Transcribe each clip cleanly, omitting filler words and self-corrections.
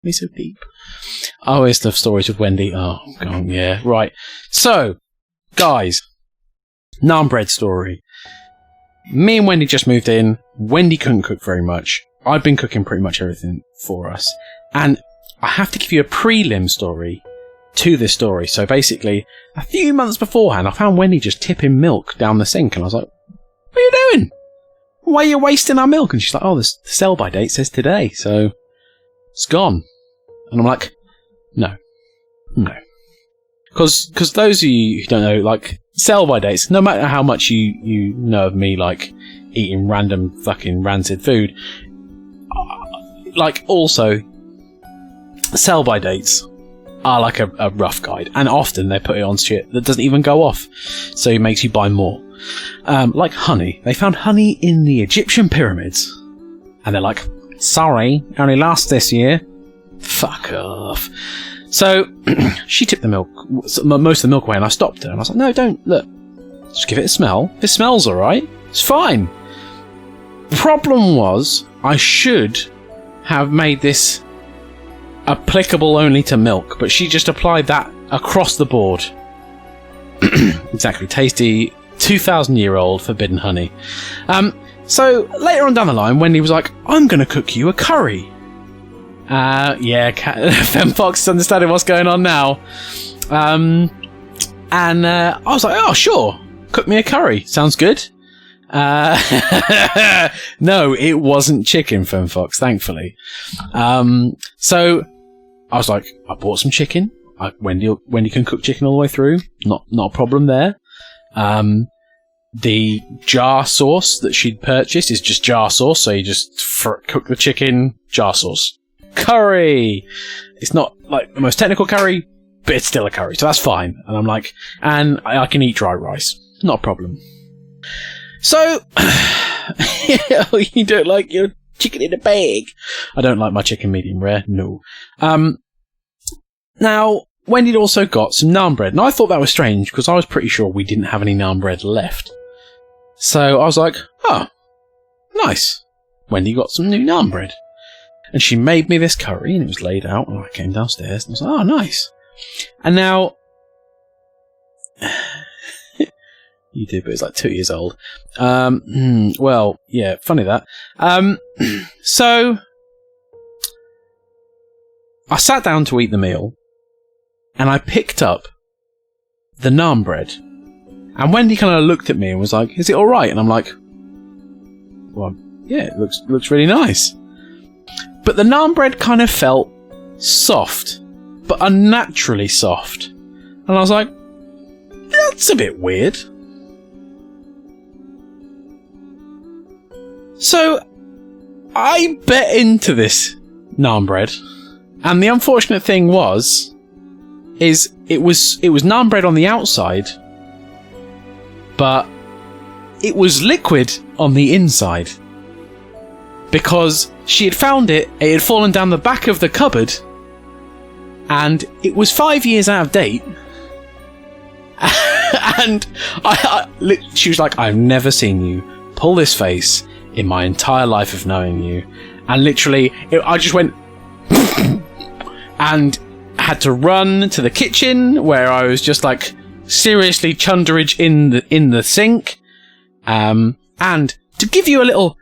Me so deep. I always love stories with Wendy. Oh, God, yeah. Right. So, guys, naan bread story. Me and Wendy just moved in. Wendy couldn't cook very much. I've been cooking pretty much everything for us. And I have to give you a prelim story to this story. So basically, a few months beforehand, I found Wendy just tipping milk down the sink. And I was like, what are you doing? Why are you wasting our milk? And she's like, oh, the sell-by date says today. So it's gone. And I'm like, no. Because those of you who don't know, like, sell-by dates, no matter how much you know of me, like, eating random fucking rancid food, like, also, sell-by dates are like a rough guide. And often they put it on shit that doesn't even go off. So it makes you buy more. Like honey. They found honey in the Egyptian pyramids. And they're like, sorry, only lasts this year. Fuck off. So, she tipped the milk, most of the milk away, and I stopped her. And I was like, no, don't, look, just give it a smell. If it smells alright, it's fine. Problem was, I should have made this applicable only to milk, but she just applied that across the board. Exactly, tasty, 2,000-year-old forbidden honey. So, later on down the line, Wendy was like, I'm going to cook you a curry. Yeah, Femfox is understanding what's going on now. And I was like, oh, sure. Cook me a curry. Sounds good. No, it wasn't chicken, Femfox, thankfully. So I was like, I bought some chicken. Wendy can cook chicken all the way through. Not a problem there. The jar sauce that she'd purchased is just jar sauce. So you just cook the chicken, jar sauce. Curry. It's not like the most technical curry, but it's still a curry, so that's fine. And I'm like, and I can eat dry rice, not a problem. So you don't like your chicken in a bag? I don't like my chicken medium rare. No. Now Wendy'd also got some naan bread, and I thought that was strange because I was pretty sure we didn't have any naan bread left. So I was like, oh, nice. Wendy got some new naan bread. And she made me this curry, and it was laid out, and I came downstairs, and I was like, oh, nice. And now, you did, but it's like 2 years old. Well, yeah, funny that. So, I sat down to eat the meal, and I picked up the naan bread. And Wendy kind of looked at me and was like, is it alright? And I'm like, well, yeah, it looks really nice. But the naan bread kind of felt soft, but unnaturally soft. And I was like, that's a bit weird. So, I bet into this naan bread. And the unfortunate thing was it was naan bread on the outside, but it was liquid on the inside. Because she had found it had fallen down the back of the cupboard, and it was 5 years out of date. And she was like, I've never seen you pull this face in my entire life of knowing you. And literally, I just went and had to run to the kitchen where I was just like seriously chunderage in the sink. And to give you a little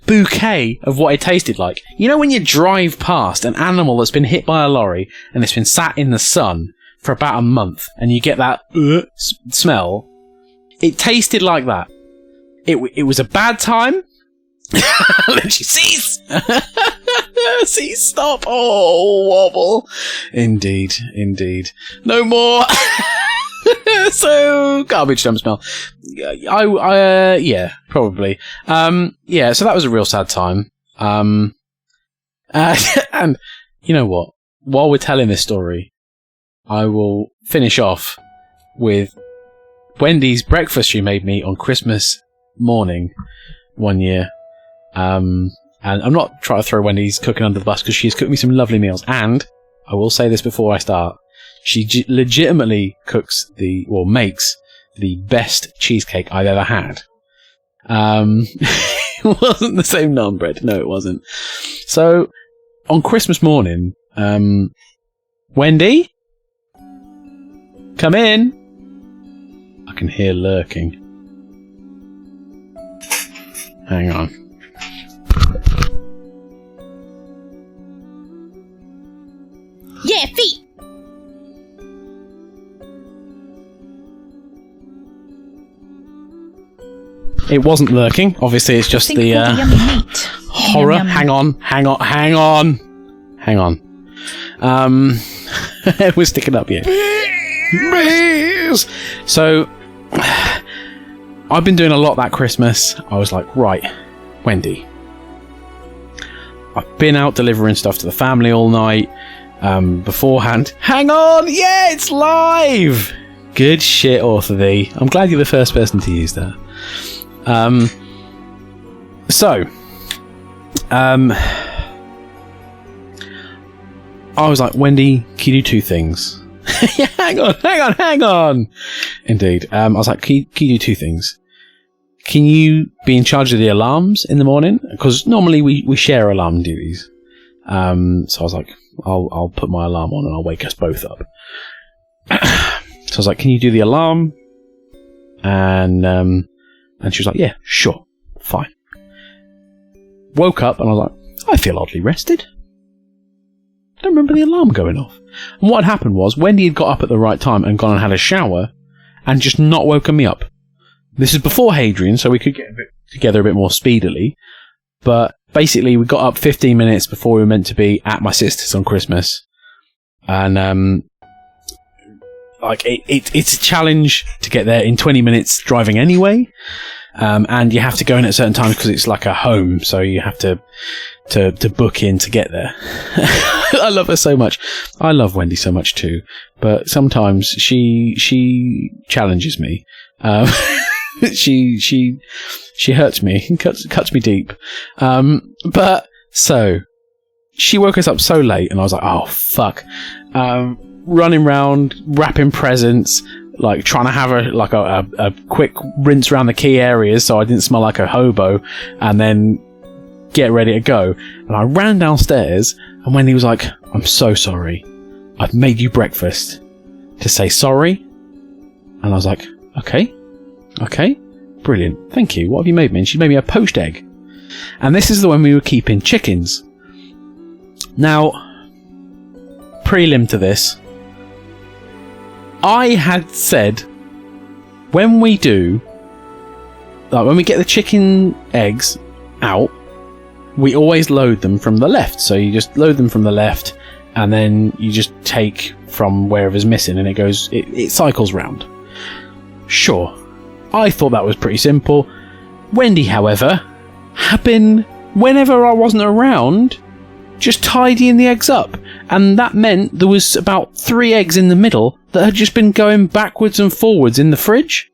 bouquet of what it tasted like. You know when you drive past an animal that's been hit by a lorry and it's been sat in the sun for about a month and you get that smell? It tasted like that. It was a bad time. Cease! Cease, stop! Oh, wobble. Indeed. No more! So, garbage dump smell. Yeah, probably. Yeah, so that was a real sad time. And you know what? While we're telling this story, I will finish off with Wendy's breakfast she made me on Christmas morning one year. And I'm not trying to throw Wendy's cooking under the bus because she's cooked me some lovely meals. And I will say this before I start. She legitimately makes the best cheesecake I've ever had. It wasn't the same naan bread. No, it wasn't. So, on Christmas morning, Wendy? Come in. I can hear lurking. Hang on. Yeah, feet. It wasn't lurking. Obviously, it's just the horror. Yum, yum. Hang on. We're sticking up here. So, I've been doing a lot that Christmas. I was like, right, Wendy, I've been out delivering stuff to the family all night. Beforehand. Hang on! Yeah, it's live! Good shit, Author V. I'm glad you're the first person to use that. I was like, Wendy, can you do two things? Yeah, hang on! Indeed. I was like, can you do two things? Can you be in charge of the alarms in the morning? Because normally we share alarm duties. So I was like, I'll put my alarm on and I'll wake us both up. So I was like, can you do the alarm? And she was like, yeah, sure, fine. Woke up and I was like, I feel oddly rested. I don't remember the alarm going off. And what had happened was Wendy had got up at the right time and gone and had a shower and just not woken me up. This is before Hadrian, so we could get together a bit more speedily. But basically, we got up 15 minutes before we were meant to be at my sister's on Christmas. And, it's a challenge to get there in 20 minutes driving anyway. And you have to go in at certain times because it's like a home, so you have to book in to get there. I love her so much. I love Wendy so much too, but sometimes she challenges me. She hurts me and cuts me deep. But so she woke us up so late, and I was like, oh fuck. Running around, wrapping presents, like trying to have a quick rinse around the key areas so I didn't smell like a hobo, and then get ready to go. And I ran downstairs, and Wendy was like, I'm so sorry. I've made you breakfast to say sorry. And I was like, okay, brilliant, thank you. What have you made me? And she made me a poached egg. And this is the one we were keeping chickens. Now, prelim to this, I had said when we get the chicken eggs out, we always load them from the left. So you just load them from the left, and then you just take from wherever's missing, and it cycles round. Sure, I thought that was pretty simple. Wendy, however, had been, whenever I wasn't around, just tidying the eggs up, and that meant there was about 3 eggs in the middle that had just been going backwards and forwards in the fridge.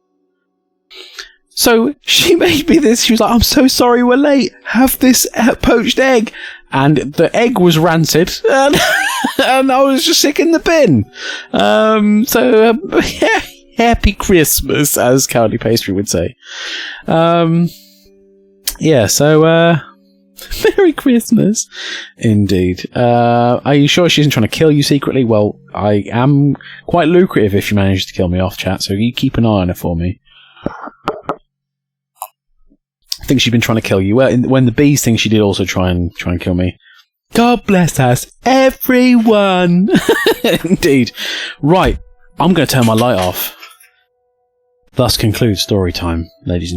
So she made me this. She was like, I'm so sorry we're late. Have this poached egg. And the egg was rancid. And, and I was just sick in the bin. Yeah, happy Christmas, as Cowley Pastry would say. Merry Christmas. Indeed. Are you sure she isn't trying to kill you secretly? Well, I am quite lucrative if she manages to kill me off, chat, so you keep an eye on her for me. I think she's been trying to kill you. Well, when the bees thing, she did also try and kill me. God bless us, everyone. Indeed. Right, I'm going to turn my light off. Thus concludes story time, ladies and gentlemen.